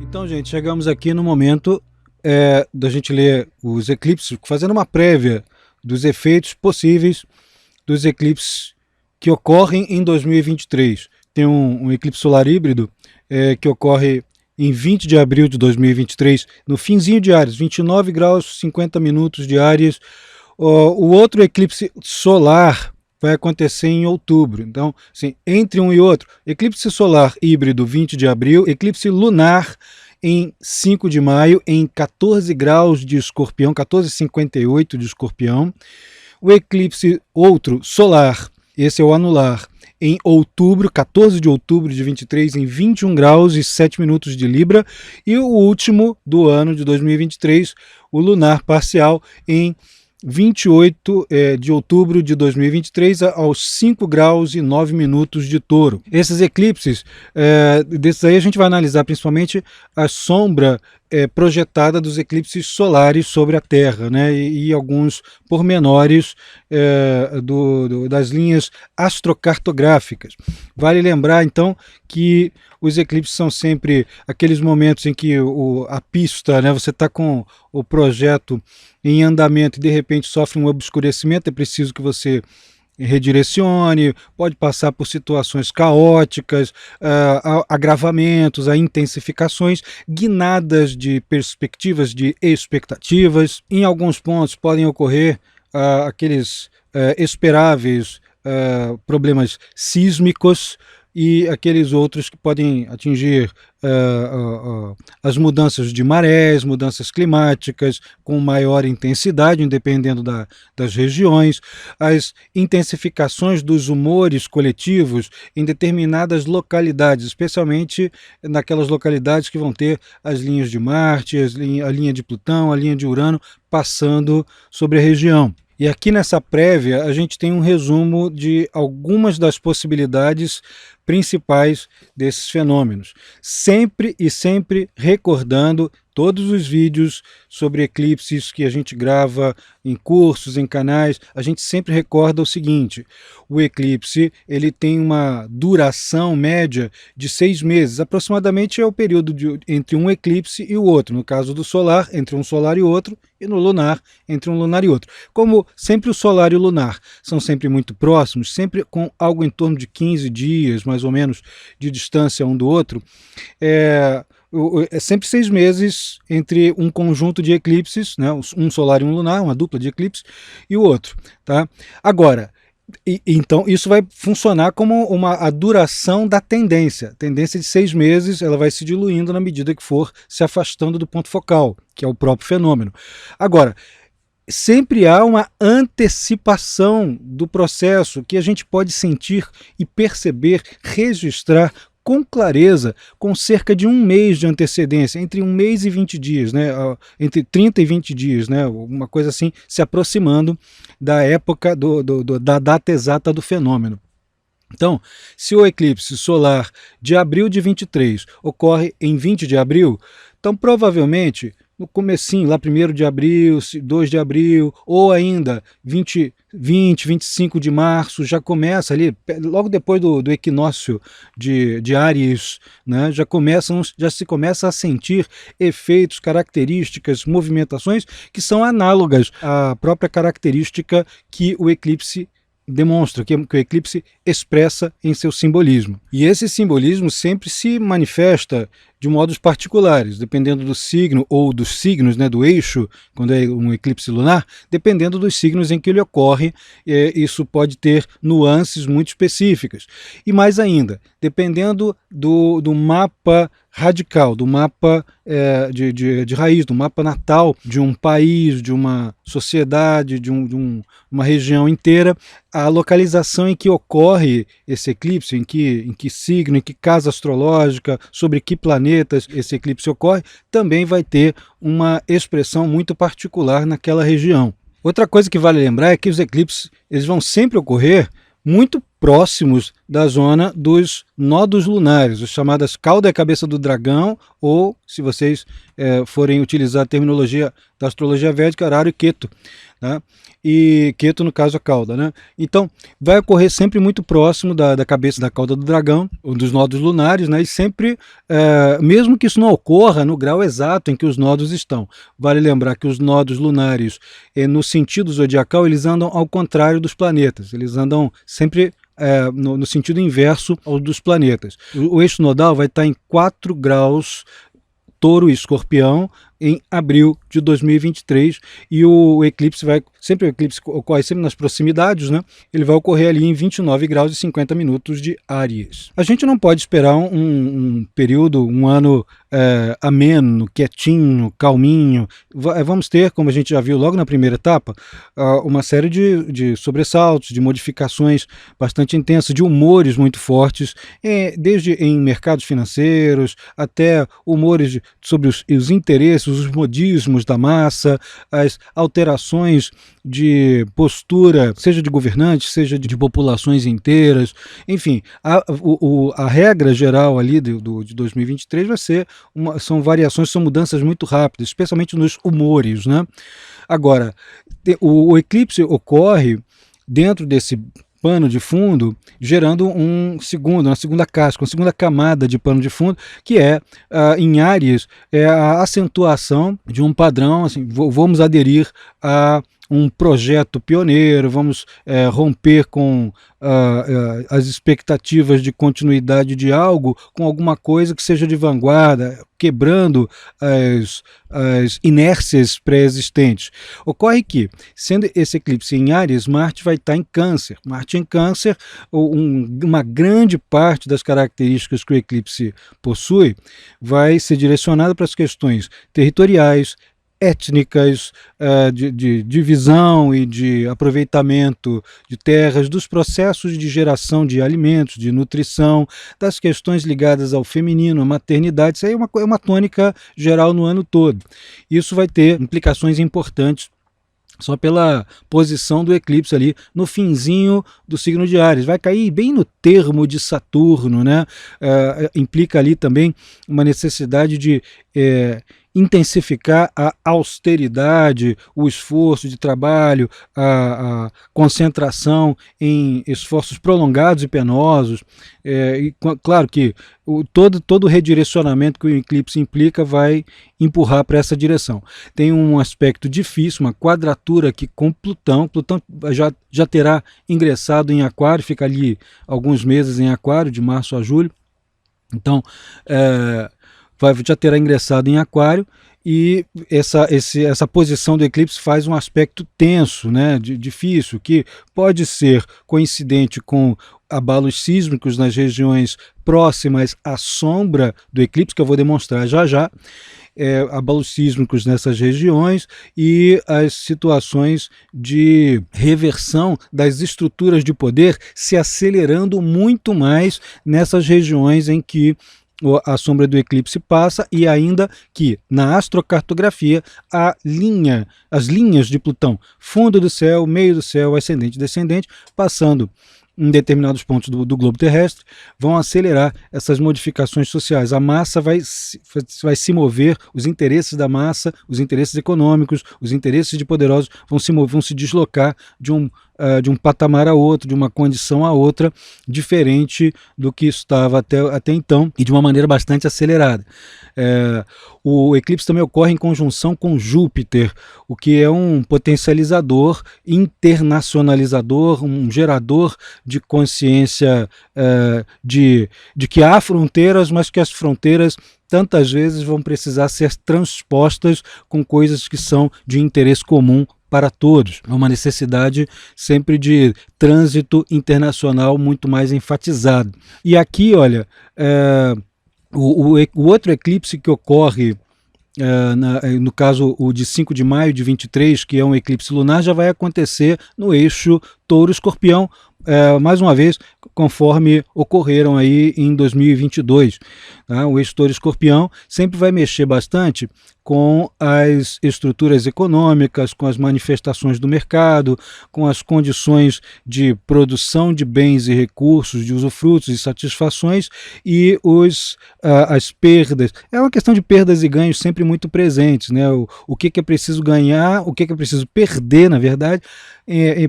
Então, gente, chegamos aqui no momento da gente ler os eclipses, fazendo uma prévia dos efeitos possíveis dos eclipses que ocorrem em 2023. Tem um eclipse solar híbrido que ocorre em 20 de abril de 2023, no finzinho de Áries, 29 graus 50 minutos de Áries. O outro eclipse solar vai acontecer em outubro. Então, assim, entre um e outro, eclipse solar híbrido 20 de abril, eclipse lunar em 5 de maio, em 14 graus de Escorpião, 14,58 de Escorpião. O eclipse outro solar, esse é o anular, em outubro, 14 de outubro de 23, em 21 graus e 7 minutos de Libra. E o último do ano de 2023, o lunar parcial, em 28 de outubro de 2023 aos 5 graus e 9 minutos de Touro. Esses eclipses, desses aí a gente vai analisar principalmente a sombra projetada dos eclipses solares sobre a Terra, né, e alguns pormenores das linhas astrocartográficas. Vale lembrar então que os eclipses são sempre aqueles momentos em que a pista, né, você está com o projeto em andamento e de repente sofre um obscurecimento, é preciso que você redirecione, pode passar por situações caóticas, agravamentos, intensificações, guinadas de perspectivas, de expectativas. Em alguns pontos podem ocorrer aqueles esperáveis problemas sísmicos, e aqueles outros que podem atingir as mudanças de marés, mudanças climáticas com maior intensidade, dependendo das regiões, as intensificações dos humores coletivos em determinadas localidades, especialmente naquelas localidades que vão ter as linhas de Marte, a linha de Plutão, a linha de Urano passando sobre a região. E aqui nessa prévia a gente tem um resumo de algumas das possibilidades principais desses fenômenos. Sempre recordando todos os vídeos sobre eclipses que a gente grava em cursos, em canais, a gente sempre recorda o seguinte: o eclipse ele tem uma duração média de 6 meses, aproximadamente é o período entre um eclipse e o outro, no caso do solar, entre um solar e outro, e no lunar, entre um lunar e outro. Como sempre o solar e o lunar são sempre muito próximos, sempre com algo em torno de 15 dias, mais ou menos, de distância um do outro, é sempre 6 meses entre um conjunto de eclipses, né, um solar e um lunar, uma dupla de eclipses, e o outro. Tá? Agora, então isso vai funcionar como a duração da tendência. A tendência de 6 meses, ela vai se diluindo na medida que for se afastando do ponto focal, que é o próprio fenômeno. Agora, sempre há uma antecipação do processo que a gente pode sentir e perceber, registrar com clareza, com cerca de 1 mês de antecedência, entre 1 mês e 20 dias, né? Entre 30 e 20 dias, né? Uma coisa assim, se aproximando da época, da data exata do fenômeno. Então, se o eclipse solar de abril de 23 ocorre em 20 de abril, então provavelmente no comecinho, lá 1º de abril, 2 de abril, ou ainda 25 de março, já começa ali, logo depois do equinócio de Áries, né, já se começa a sentir efeitos, características, movimentações que são análogas à própria característica que o eclipse demonstra, que o eclipse expressa em seu simbolismo. E esse simbolismo sempre se manifesta de modos particulares, dependendo do signo ou dos signos, né, do eixo, quando é um eclipse lunar, dependendo dos signos em que ele ocorre, isso pode ter nuances muito específicas. E mais ainda, dependendo do mapa radical, do mapa de raiz, do mapa natal de um país, de uma sociedade, de uma região inteira, a localização em que ocorre esse eclipse, em que signo, em que casa astrológica, sobre que planetas esse eclipse ocorre, também vai ter uma expressão muito particular naquela região. Outra coisa que vale lembrar é que os eclipses eles vão sempre ocorrer muito próximos da zona dos nodos lunares, as chamadas cauda e cabeça do dragão, ou, se vocês forem utilizar a terminologia da astrologia védica, Rahu e Ketu. Tá? e Ketu, no caso, a cauda, né? Então, vai ocorrer sempre muito próximo da cabeça da cauda do dragão, ou dos nodos lunares, né? E sempre, mesmo que isso não ocorra no grau exato em que os nodos estão. Vale lembrar que os nodos lunares, no sentido zodiacal, eles andam ao contrário dos planetas. Eles andam sempre no sentido inverso ao dos planetas. O eixo nodal vai estar em 4 graus Touro e Escorpião em abril de 2023, e o eclipse o eclipse ocorre sempre nas proximidades, né? Ele vai ocorrer ali em 29 graus e 50 minutos de Áries. A gente não pode esperar um período, um ano ameno, quietinho, calminho. Vamos ter, como a gente já viu logo na primeira etapa, uma série de sobressaltos, de modificações bastante intensas, de humores muito fortes, desde em mercados financeiros até humores sobre os interesses, os modismos da massa, as alterações de postura, seja de governantes, seja de populações inteiras. Enfim, a regra geral ali de 2023 vai ser são variações, são mudanças muito rápidas, especialmente nos humores, né? Agora, o eclipse ocorre dentro desse pano de fundo, gerando uma segunda casca, uma segunda camada de pano de fundo, que em Áries, a acentuação de um padrão, assim, vamos aderir a um projeto pioneiro, vamos romper com as expectativas de continuidade de algo com alguma coisa que seja de vanguarda, quebrando as inércias pré-existentes. Ocorre que, sendo esse eclipse em Áries, Marte vai estar em Câncer. Marte em Câncer, uma grande parte das características que o eclipse possui vai ser direcionada para as questões territoriais, étnicas, de divisão e de aproveitamento de terras, dos processos de geração de alimentos, de nutrição, das questões ligadas ao feminino, à maternidade. Isso aí é uma tônica geral no ano todo. Isso vai ter implicações importantes só pela posição do eclipse ali no finzinho do signo de Áries. Vai cair bem no termo de Saturno, né? Implica ali também uma necessidade de intensificar a austeridade, o esforço de trabalho, a concentração em esforços prolongados e penosos. E, claro que todo o redirecionamento que o eclipse implica vai empurrar para essa direção. Tem um aspecto difícil, uma quadratura aqui com Plutão. Plutão já terá ingressado em Aquário, fica ali alguns meses em Aquário, de março a julho. Então, já terá ingressado em Aquário, e essa posição do eclipse faz um aspecto tenso, né, difícil, que pode ser coincidente com abalos sísmicos nas regiões próximas à sombra do eclipse, que eu vou demonstrar já já, abalos sísmicos nessas regiões e as situações de reversão das estruturas de poder se acelerando muito mais nessas regiões em que a sombra do eclipse passa, e ainda que na astrocartografia as linhas de Plutão, fundo do céu, meio do céu, ascendente e descendente, passando em determinados pontos do globo terrestre, vão acelerar essas modificações sociais. A massa vai se mover, os interesses da massa, os interesses econômicos, os interesses de poderosos vão se deslocar de um patamar a outro, de uma condição a outra, diferente do que estava até então, e de uma maneira bastante acelerada. O eclipse também ocorre em conjunção com Júpiter, o que é um potencializador, internacionalizador, um gerador de consciência de que há fronteiras, mas que as fronteiras tantas vezes vão precisar ser transpostas com coisas que são de interesse comum para todos. É uma necessidade sempre de trânsito internacional muito mais enfatizado. E aqui, olha, o outro eclipse que ocorre, no caso o de 5 de maio de 23, que é um eclipse lunar, já vai acontecer no eixo Touro-Escorpião, mais uma vez, conforme ocorreram aí em 2022. Tá? O eixo Touro-Escorpião sempre vai mexer bastante com as estruturas econômicas, com as manifestações do mercado, com as condições de produção de bens e recursos, de usufrutos e satisfações e as perdas. É uma questão de perdas e ganhos sempre muito presentes, né? O que é preciso ganhar, o que é preciso perder, na verdade,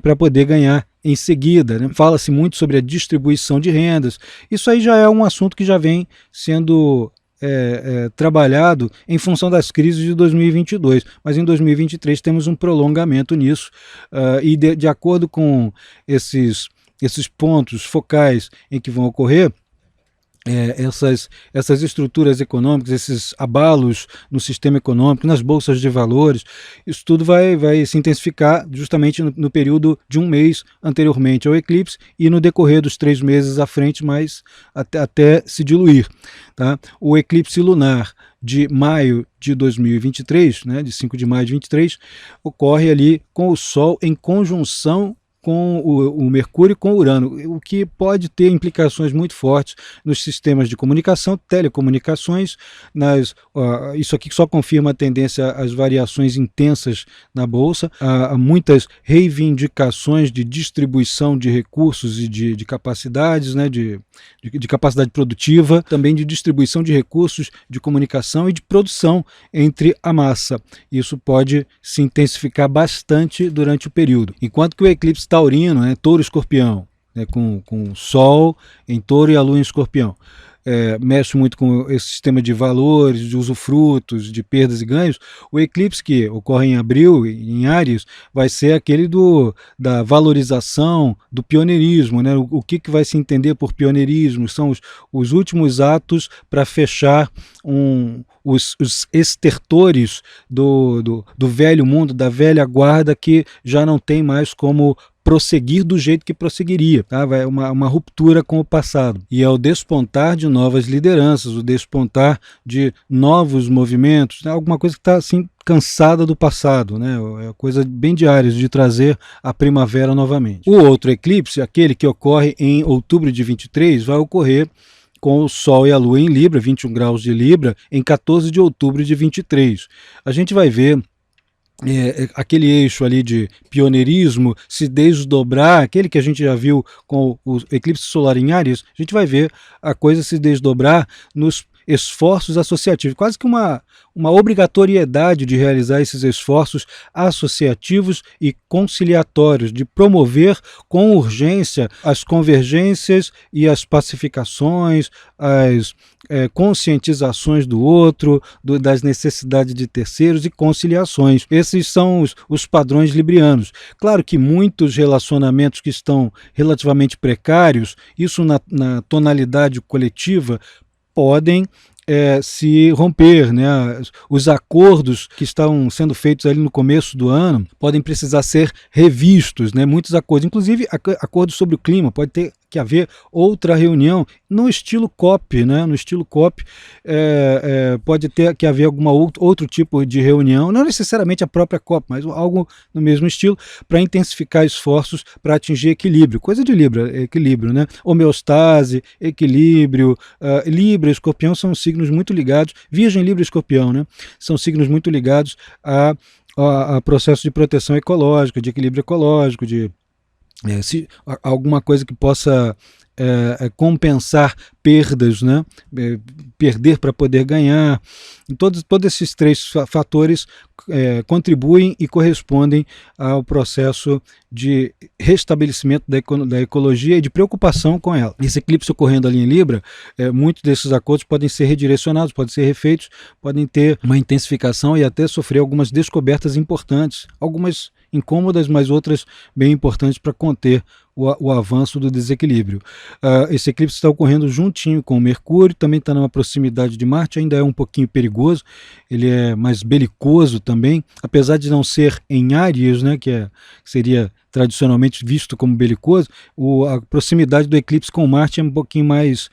para poder ganhar em seguida. Né? Fala-se muito sobre a distribuição de rendas. Isso aí já é um assunto que já vem sendo trabalhado em função das crises de 2022, mas em 2023 temos um prolongamento nisso, e de acordo com esses pontos focais em que vão ocorrer, essas estruturas econômicas, esses abalos no sistema econômico, nas bolsas de valores, isso tudo vai se intensificar justamente no período de um mês anteriormente ao eclipse e no decorrer dos 3 meses à frente, mas até se diluir. Tá? O eclipse lunar de maio de 2023, né, de 5 de maio de 23, ocorre ali com o Sol em conjunção com o Mercúrio e com o Urano, o que pode ter implicações muito fortes nos sistemas de comunicação, telecomunicações, isso aqui só confirma a tendência às variações intensas na Bolsa, há muitas reivindicações de distribuição de recursos e de capacidades, né, de capacidade produtiva, também de distribuição de recursos de comunicação e de produção entre a massa. Isso pode se intensificar bastante durante o período. Enquanto que o eclipse taurino, né, Touro-Escorpião, né, com o Sol em Touro e a Lua em Escorpião, mexe muito com esse sistema de valores, de usufrutos, de perdas e ganhos. O eclipse que ocorre em abril, em Áries, vai ser aquele da valorização, do pioneirismo. Né? O que vai se entender por pioneirismo? São os últimos atos para fechar os estertores do velho mundo, da velha guarda, que já não tem mais como prosseguir do jeito que prosseguiria, tá? Vai uma ruptura com o passado. E é o despontar de novas lideranças, o despontar de novos movimentos, né? Alguma coisa que está assim cansada do passado, né? É coisa bem diária de trazer a primavera novamente. O outro eclipse, aquele que ocorre em outubro de 23, vai ocorrer com o Sol e a Lua em Libra, 21 graus de Libra, em 14 de outubro de 23. A gente vai ver aquele eixo ali de pioneirismo se desdobrar, aquele que a gente já viu com o eclipse solar em Áries, a gente vai ver a coisa se desdobrar nos esforços associativos, quase que uma obrigatoriedade de realizar esses esforços associativos e conciliatórios, de promover com urgência as convergências e as pacificações, as conscientizações do outro, das necessidades de terceiros e conciliações. Esses são os padrões librianos. Claro que muitos relacionamentos que estão relativamente precários, isso na tonalidade coletiva, podem se romper, né? Os acordos que estão sendo feitos ali no começo do ano podem precisar ser revistos, né? Muitos acordos, inclusive acordos sobre o clima, pode ter que haver outra reunião no estilo COP, né? No estilo COP pode ter que haver outro tipo de reunião, não necessariamente a própria COP, mas algo no mesmo estilo, para intensificar esforços para atingir equilíbrio, coisa de Libra, equilíbrio, né? Homeostase, equilíbrio, Libra e Escorpião são signos muito ligados, Virgem, Libra e Escorpião, né? São signos muito ligados a processo de proteção ecológica, de equilíbrio ecológico, de alguma coisa que possa compensar perdas, né? Perder para poder ganhar. Todos esses 3 fatores contribuem e correspondem ao processo de restabelecimento da ecologia e de preocupação com ela. Esse eclipse ocorrendo ali em Libra, muitos desses acordos podem ser redirecionados, podem ser refeitos, podem ter uma intensificação e até sofrer algumas descobertas importantes, algumas incômodas, mas outras bem importantes para conter o avanço do desequilíbrio. Esse eclipse está ocorrendo juntinho com o Mercúrio, também está numa proximidade de Marte, ainda é um pouquinho perigoso, ele é mais belicoso também, apesar de não ser em Áries, né, que seria tradicionalmente visto como belicoso, a proximidade do eclipse com Marte é um pouquinho mais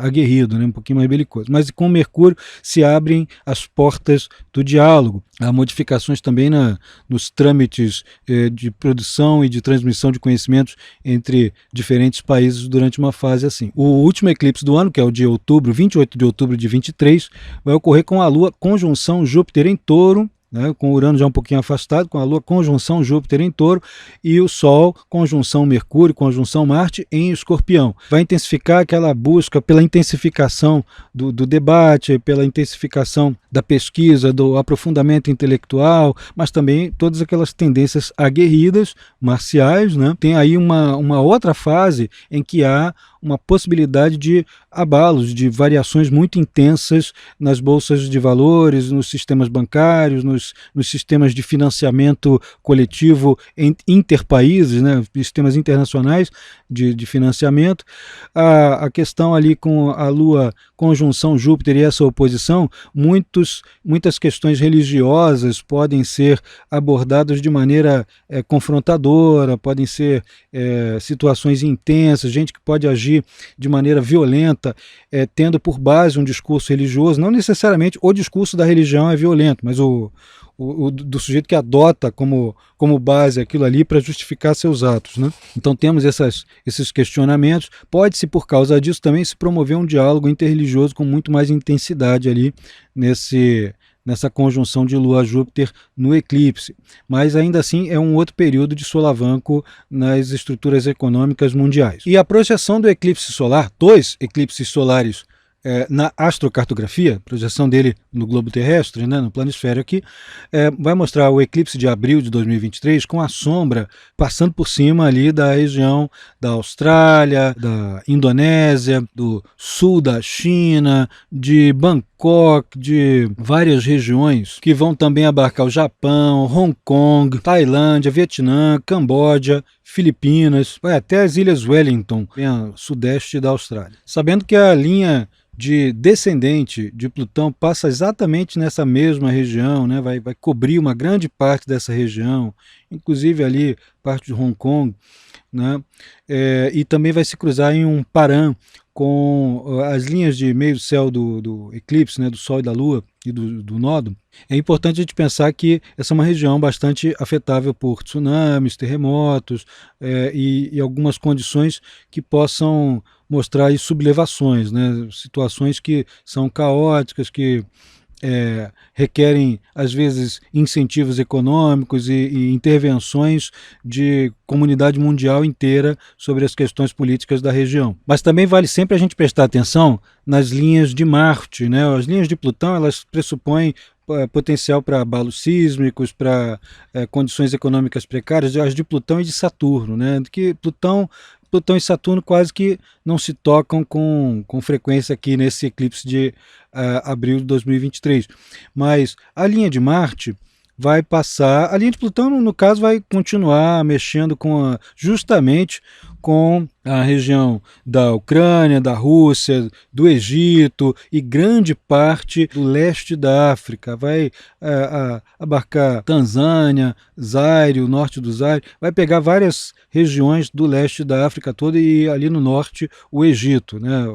aguerrido, né, um pouquinho mais belicoso. Mas com Mercúrio se abrem as portas do diálogo. Há modificações também nos trâmites de produção e de transmissão de conhecimentos entre diferentes países durante uma fase assim. O último eclipse do ano, que é o de outubro, 28 de outubro de 23, vai ocorrer com a Lua conjunção Júpiter em Touro, né, com o Urano já um pouquinho afastado, com a Lua conjunção Júpiter em Touro e o Sol conjunção Mercúrio, conjunção Marte em Escorpião. Vai intensificar aquela busca pela intensificação do debate, pela intensificação da pesquisa, do aprofundamento intelectual, mas também todas aquelas tendências aguerridas, marciais, né? Tem aí uma outra fase em que há uma possibilidade de abalos, de variações muito intensas nas bolsas de valores, nos sistemas bancários, nos sistemas de financiamento coletivo interpaíses, né, sistemas internacionais de financiamento. A questão ali com a Lua conjunção Júpiter e essa oposição, muitas questões religiosas podem ser abordadas de maneira confrontadora, podem ser situações intensas, gente que pode agir de maneira violenta, tendo por base um discurso religioso. Não necessariamente o discurso da religião é violento, mas o do sujeito que adota como base aquilo ali para justificar seus atos, né? Então temos esses questionamentos. Pode-se, por causa disso, também se promover um diálogo interreligioso com muito mais intensidade ali nessa conjunção de Lua-Júpiter no eclipse. Mas ainda assim é um outro período de solavanco nas estruturas econômicas mundiais. E a projeção do eclipse solar, 2 eclipses solares na astrocartografia, projeção dele no globo terrestre, né, no planisfério aqui, vai mostrar o eclipse de abril de 2023 com a sombra passando por cima ali da região da Austrália, da Indonésia, do sul da China, de Bangkok, de várias regiões que vão também abarcar o Japão, Hong Kong, Tailândia, Vietnã, Camboja, Filipinas, vai até as Ilhas Wellington, sudeste da Austrália. Sabendo que a linha de descendente de Plutão passa exatamente nessa mesma região, né? vai cobrir uma grande parte dessa região, inclusive ali parte de Hong Kong, né? E também vai se cruzar em um Paran com as linhas de meio céu do eclipse, né? Do Sol e da Lua e do Nodo. É importante a gente pensar que essa é uma região bastante afetável por tsunamis, terremotos e algumas condições que possam mostrar aí sublevações, né? Situações que são caóticas, que requerem, às vezes, incentivos econômicos e intervenções de comunidade mundial inteira sobre as questões políticas da região. Mas também vale sempre a gente prestar atenção nas linhas de Marte, né? As linhas de Plutão, elas pressupõem potencial para abalos sísmicos, para condições econômicas precárias, as de Plutão e de Saturno, né? Que Plutão e Saturno quase que não se tocam com frequência aqui nesse eclipse de abril de 2023. Mas a linha de Marte vai passar, a linha de Plutão, no caso, vai continuar mexendo justamente com a região da Ucrânia, da Rússia, do Egito e grande parte do leste da África. Vai abarcar Tanzânia, Zaire, o norte do Zaire, vai pegar várias regiões do leste da África toda e ali no norte o Egito, né?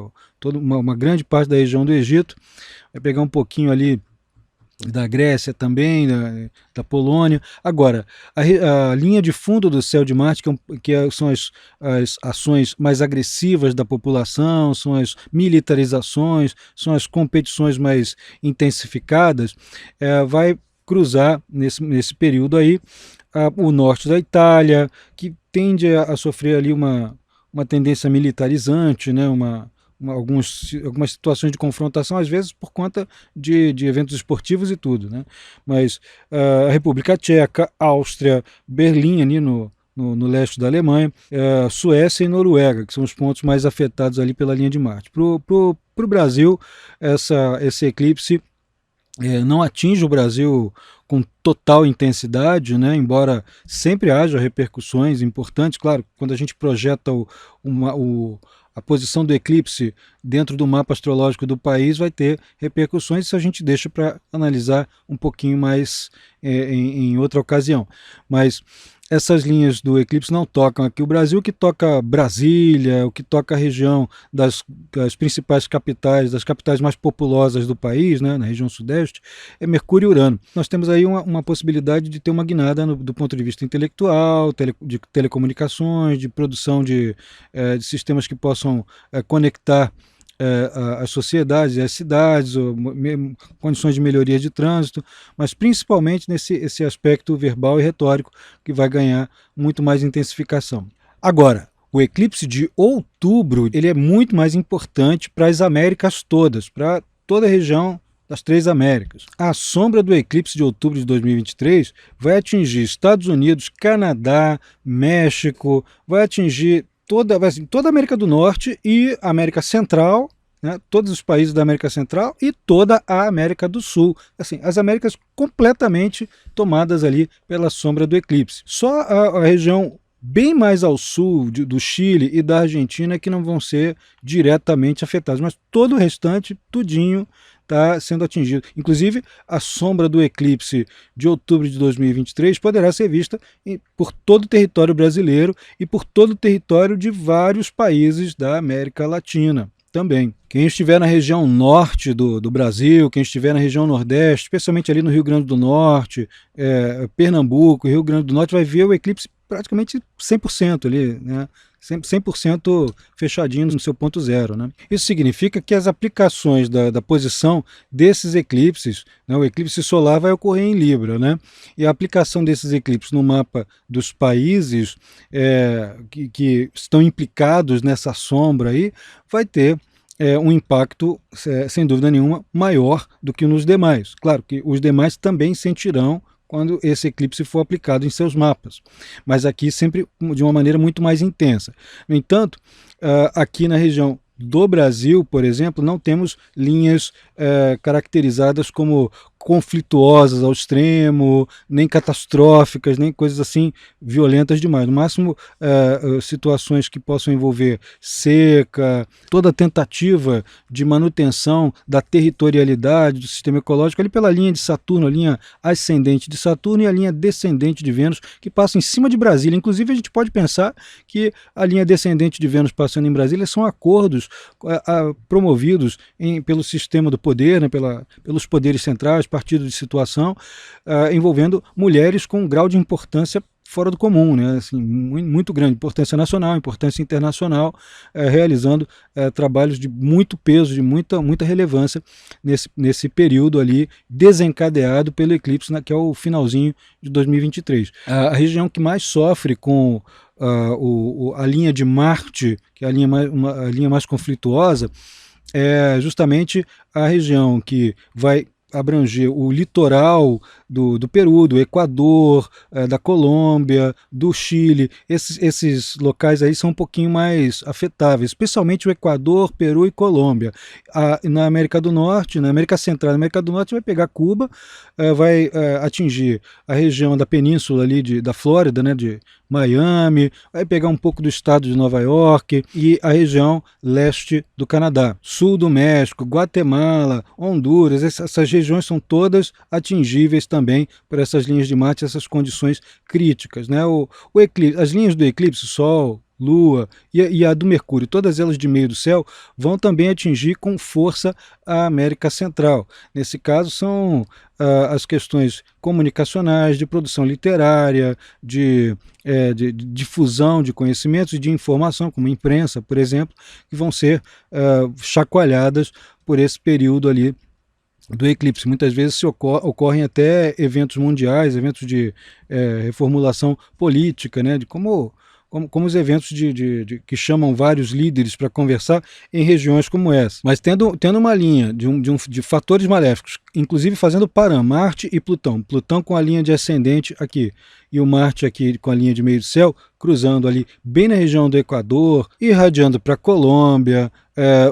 Uma grande parte da região do Egito, vai pegar um pouquinho ali da Grécia também, da Polônia. Agora, a linha de fundo do céu de Marte, são as ações mais agressivas da população, são as militarizações, são as competições mais intensificadas, vai cruzar nesse período aí o norte da Itália, que tende a sofrer ali uma tendência militarizante, né? Algumas situações de confrontação, às vezes por conta de eventos esportivos e tudo, né? Mas a República Tcheca, Áustria, Berlim, ali no leste da Alemanha, Suécia e Noruega, que são os pontos mais afetados ali pela linha de Marte. Para o Brasil, esse eclipse não atinge o Brasil com total intensidade, né? Embora sempre haja repercussões importantes. Claro, quando a gente projeta a posição do eclipse dentro do mapa astrológico do país, vai ter repercussões, isso a gente deixa para analisar um pouquinho mais em outra ocasião. Mas essas linhas do eclipse não tocam aqui o Brasil, o que toca Brasília, o que toca a região das principais capitais, das capitais mais populosas do país, né, na região sudeste, é Mercúrio e Urano. Nós temos aí uma possibilidade de ter uma guinada do ponto de vista intelectual, de telecomunicações, de produção de sistemas que possam conectar as sociedades e as cidades, condições de melhoria de trânsito, mas principalmente esse aspecto verbal e retórico que vai ganhar muito mais intensificação. Agora, o eclipse de outubro ele é muito mais importante para as Américas todas, para toda a região das 3 Américas. A sombra do eclipse de outubro de 2023 vai atingir Estados Unidos, Canadá, México, vai atingir toda a América do Norte e América Central, né, todos os países da América Central e toda a América do Sul. Assim, as Américas completamente tomadas ali pela sombra do eclipse. Só a região bem mais ao sul do Chile e da Argentina que não vão ser diretamente afetados, mas todo o restante, tudinho, está sendo atingido. Inclusive, a sombra do eclipse de outubro de 2023 poderá ser vista por todo o território brasileiro e por todo o território de vários países da América Latina também. Quem estiver na região norte do Brasil, quem estiver na região nordeste, especialmente ali no Rio Grande do Norte, Pernambuco, Rio Grande do Norte, vai ver o eclipse praticamente 100% ali, né? 100% fechadinho no seu ponto zero, né? Isso significa que as aplicações da posição desses eclipses, né, o eclipse solar vai ocorrer em Libra, né? E a aplicação desses eclipses no mapa dos países que estão implicados nessa sombra aí vai ter um impacto, sem dúvida nenhuma, maior do que nos demais. Claro que os demais também sentirão quando esse eclipse for aplicado em seus mapas, mas aqui sempre de uma maneira muito mais intensa. No entanto, aqui na região do Brasil, por exemplo, não temos linhas caracterizadas como conflituosas ao extremo, nem catastróficas, nem coisas assim violentas demais. No máximo, situações que possam envolver seca, toda tentativa de manutenção da territorialidade do sistema ecológico ali pela linha de Saturno, a linha ascendente de Saturno e a linha descendente de Vênus, que passa em cima de Brasília. Inclusive, a gente pode pensar que a linha descendente de Vênus passando em Brasília são acordos promovidos pelo sistema do poder, né, pelos poderes centrais, partidos de situação, envolvendo mulheres com um grau de importância fora do comum, né? Assim, muito grande, importância nacional, importância internacional, realizando trabalhos de muito peso, de muita relevância nesse período ali desencadeado pelo eclipse, que é o finalzinho de 2023. A região que mais sofre com a linha de Marte, que é a linha mais conflituosa, é justamente a região que vai abranger o litoral do Peru, do Equador, da Colômbia, do Chile. Esses locais aí são um pouquinho mais afetáveis, especialmente o Equador, Peru e Colômbia. Na América do Norte, na América Central, na América do Norte vai pegar Cuba, vai atingir a região da península ali da Flórida, né, de Miami, vai pegar um pouco do estado de Nova York e a região leste do Canadá, sul do México, Guatemala, Honduras. Essas regiões são todas atingíveis também por essas linhas de Marte, essas condições críticas, né? O eclipse, as linhas do eclipse, Sol, Lua e a do Mercúrio, todas elas de meio do céu, vão também atingir com força a América Central. Nesse caso são as questões comunicacionais, de produção literária, de difusão de conhecimentos e de informação, como imprensa, por exemplo, que vão ser chacoalhadas por esse período ali do eclipse. Muitas vezes ocorrem até eventos mundiais, eventos de reformulação política, né, de como os eventos que chamam vários líderes para conversar em regiões como essa. Mas tendo uma linha de fatores maléficos, inclusive fazendo para Marte e Plutão. Plutão com a linha de ascendente aqui e o Marte aqui com a linha de meio do céu, cruzando ali bem na região do Equador, irradiando para a Colômbia,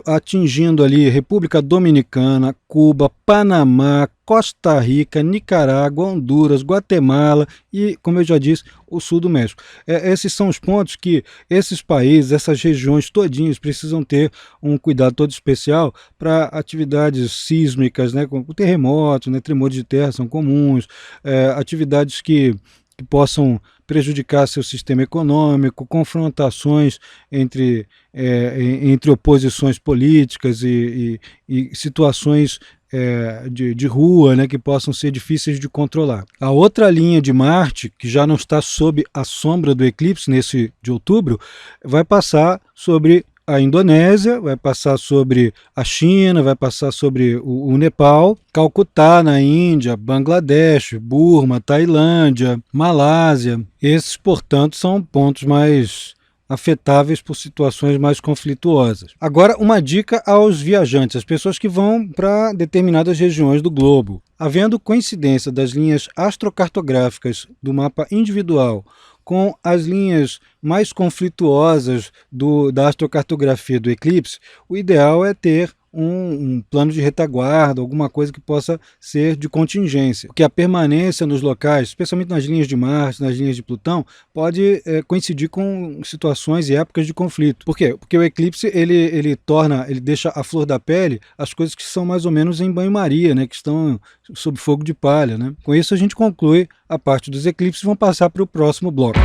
atingindo ali República Dominicana, Cuba, Panamá, Costa Rica, Nicarágua, Honduras, Guatemala e, como eu já disse, o sul do México. Esses são os pontos que esses países, essas regiões todinhas precisam ter um cuidado todo especial para atividades sísmicas, né, com terremotos, né, tremores de terra são comuns, atividades que possam prejudicar seu sistema econômico, confrontações entre oposições políticas e situações de rua, né, que possam ser difíceis de controlar. A outra linha de Marte, que já não está sob a sombra do eclipse nesse de outubro, vai passar sobre a Indonésia, vai passar sobre a China, vai passar sobre o Nepal, Calcutá na Índia, Bangladesh, Burma, Tailândia, Malásia. Esses, portanto, são pontos mais afetáveis por situações mais conflituosas. Agora, uma dica aos viajantes, as pessoas que vão para determinadas regiões do globo. Havendo coincidência das linhas astrocartográficas do mapa individual com as linhas mais conflituosas da astrocartografia do eclipse, o ideal é ter um plano de retaguarda, alguma coisa que possa ser de contingência. Porque a permanência nos locais, especialmente nas linhas de Marte, nas linhas de Plutão, pode coincidir com situações e épocas de conflito. Por quê? Porque o eclipse ele deixa à flor da pele as coisas que são mais ou menos em banho-maria, né, que estão sob fogo de palha, né? Com isso a gente conclui a parte dos eclipses e vamos passar para o próximo bloco.